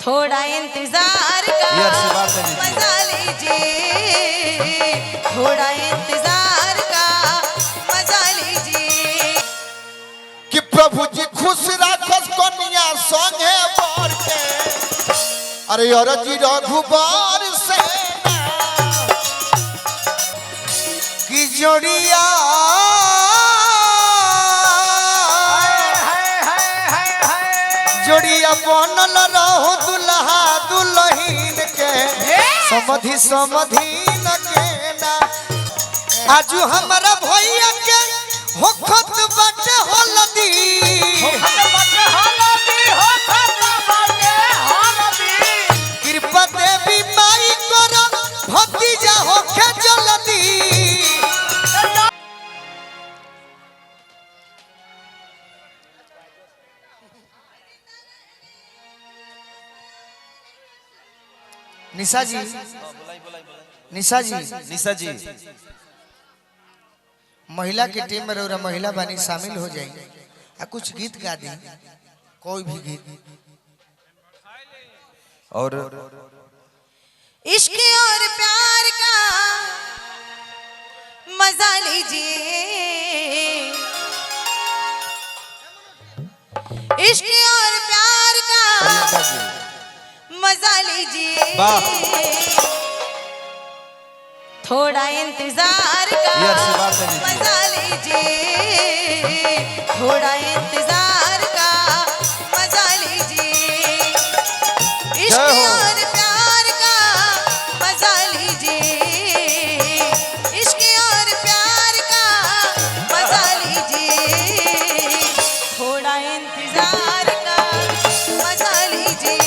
थोड़ा इंतजार का मजा लीजिए, थोड़ा इंतजार का मजा लीजिए। कि प्रभु जी खुश राखस कन्या संगे बर के, अरे और जी रघुबर से की जोड़िया जोड़िया बनल रहो दुल्हा दुल्हीन के समधि समधीन के ना। आजू हमारा भैया के होखत बाटे हल्दी, कृपा देवी माई कर भतीजा होखे जल्दी। निशा जी, निशा जी, निशा जी, महिला के टीम में रहा महिला बानी शामिल हो जाएंगे आ कुछ गीत गा दी, कोई भी गीत। और इश्क और प्यार का मजा लीजिए, इश्क और प्यार का मजा लीजिए। थोड़ा इंतजार का मजा लीजिए, थोड़ा इंतजार का मजा लीजिए। इश्क और प्यार का मजा लीजिए, इश्क और प्यार का मजा लीजिए। थोड़ा इंतजार का मजा लीजिए।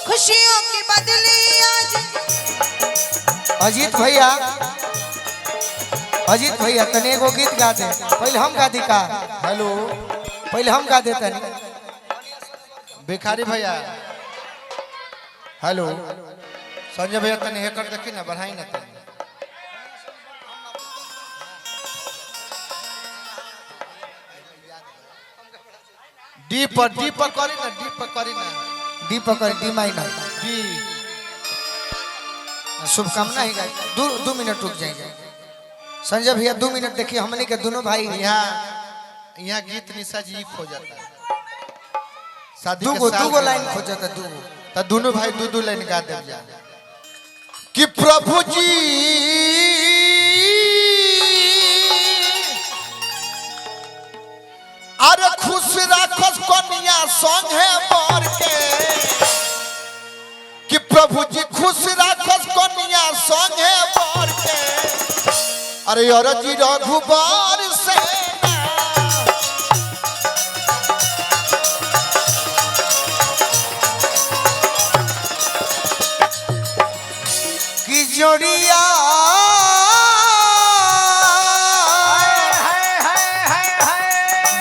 खुशियों की बदली आज अजीत भैया, अजीत भैया तने एगो गीत गा दे। पहले हम गा दी का, हेलो पहले हम गा दे तनी। भिखारी भैया हेलो, संजय भैया तने हेकर देखी ना, बढ़ाई ना तनी। डी पर करी ना, डी पर करी ना, डी पर करी, डी माइनर डी। शुभकामना ही गाई। दो मिनट रुक जाएंगे संजय भैया, 2 मिनट देखिए। हमने के दोनों भाई यहाँ गीत निशा जी खो जाता है, शादी दो लाइन खो जाता है, तो दोनों भाई दो लाइन गा दे जा। कि प्रभु जी अरे खुश राखस कन्या संगे बर के, कि प्रभु जी खुश राखस कन्या संगे बर के, अरे और जी रघुबर से की जोड़िया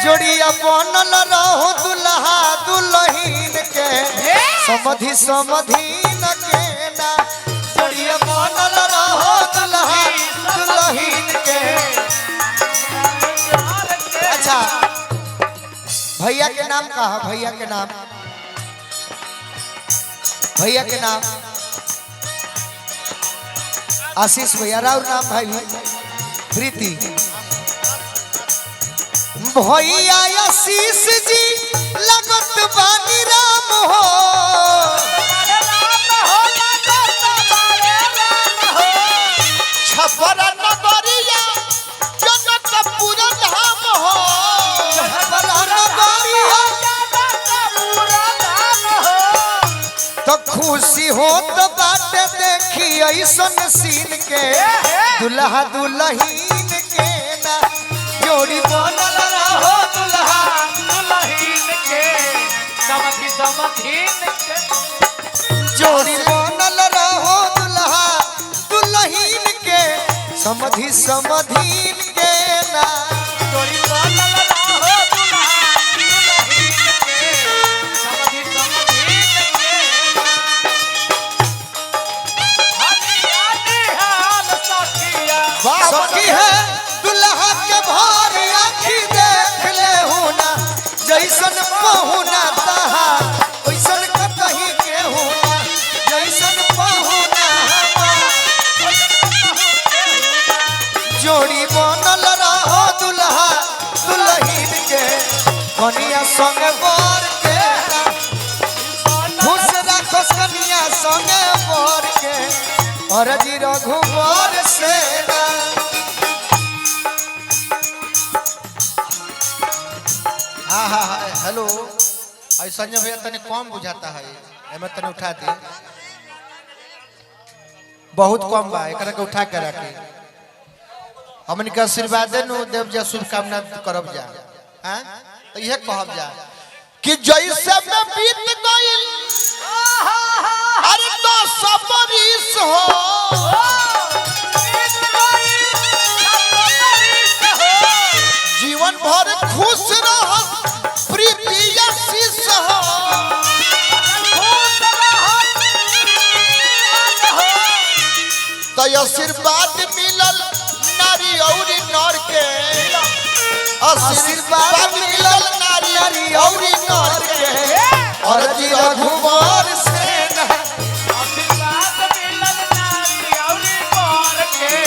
जोड़िया बनल रहो दुल्हा दुल्हीन के समधि समधीन के ना। जोड़िया बनल रहो दुल्हा दुल्हीन के। अच्छा भैया के नाम कहा, भैया के नाम, भैया के नाम आशीष भैया, राउर नाम भाई प्रीति। भैया आशीष जी लगत बानी राम हो, छपरा नगरिया जनकपुर धाम हो, छपरा नगरिया तो खुशी हो तो बात देखी ऐसन सीन के दुल्हा दुल्हीन के ना। जोड़ी बनल रहो दुल्हा दुल्हीन के समधि समधीन के। जोड़ी बनल रहो दुल्हा दुल्हीन के समधि समधीन के ना जोड़ी बनल रहो दुल्हा दुल्हीन के समधि समधीन के हरियाणी हाल सखिया सखी है दुल्हा के भार आखी देख ले हुना जैसन पहुना तहा वैसन कतही के हुना जैसन पहुना जोड़ी बनल रहो दुल्हा दुल्हीन के कनिया संग बर के खुश रखो कनिया संग बर के और जी रघुवर से हाँ हेलो आई संजय भैया तने कम बुझाता है एमे तने उठा दे बहुत कम बा एकरा के उठा के रखे हमन के आशीर्वाद देनु देव जा शुभकामना करब जा हां तो यह कहब जा कि जैसे में बीत गइल अरे तो सबरिस हो जीवन भर खुश रह प्रीति आशीष हो तो आशीर्वाद मिलल नारी और नर के आशीर्वाद मिलल नारी और नर के और जी रघुवर से आशीर्वाद मिलल नारी और नर के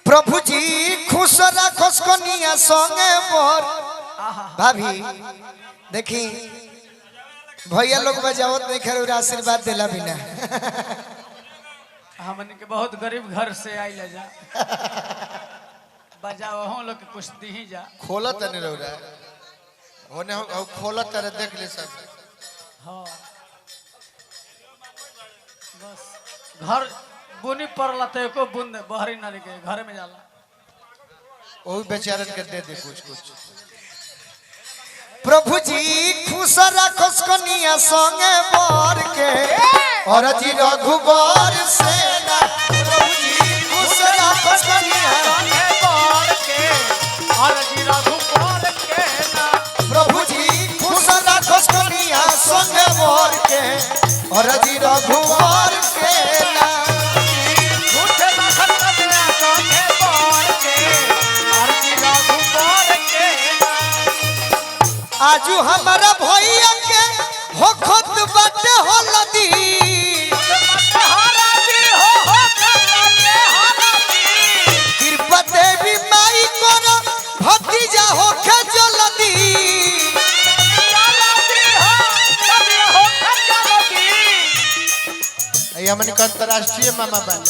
प्रभु जी खुश रखोस कनिया संगे बर भाभी देखी भैया लोग बजावत नहीं खैर आशीर्वाद देला बिना हमन के बहुत गरीब घर से आइले जा बजाओ हम लोग के कुछ दी जा खोलत नहीं रह रहा होने हो खोलत रे देख ले सब हाँ बस घर बुनी पड़ला तो एको बूंद बहरी नारी के घर में जाला ओ बेचारन के दे दे कुछ कुछ प्रभु जी खुश रखोस कनिया संगे बर के और जी रघुवर से प्रभु जी खुश रखोस कनिया संगे बर के और जी रघुवर के ना प्रभु जी खुश रखोस कनिया संगे बर के और जी रघुवर के ना झूठे रखत कन्या संगे बर के और जी रघुवर के ना आजू हमारा भैया के होखत बाटे हलदी कृपा देवी माई कर भतीजा होखे जल्दी हमन के अंतरराष्ट्रीय मामा बन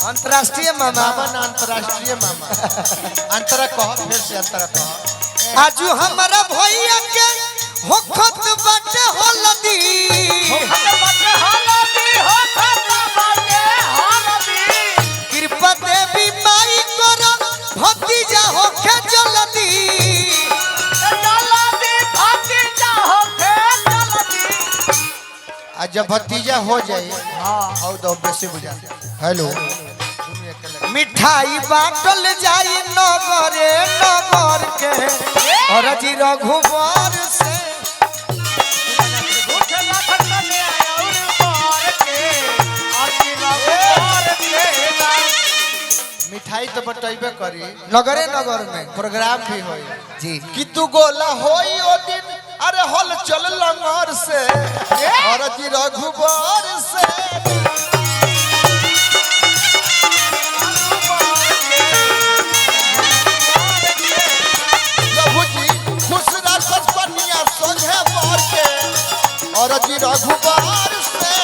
अंतरराष्ट्रीय मामा बन अंतरराष्ट्रीय मामा अंतरा कह फिर से अंतरा कह आजू हमारा भैया के होखत बाटे हलदी कृपा देवी माई कर भतीजा होखे जल्दी आज जब भतीजा हो जाए और दो बेसे बुझा हेलो मिठाई बाटल जाई नगरे नगर के और जी रघुवर से मिठाई तो बटैबे करी नगरे नगर में प्रोग्राम भी होई जी कि तू गोला होई ओ दिन अरे हल चल लंगर से और जी रघुवर से प्रभु जी खुश रखस कन्या संगे बर के और जी रघुवर से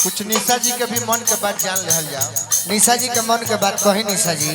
कुछ निशा जी के भी मन के बात जान ले जाओ निशा जी के मन के बात कही निशा जी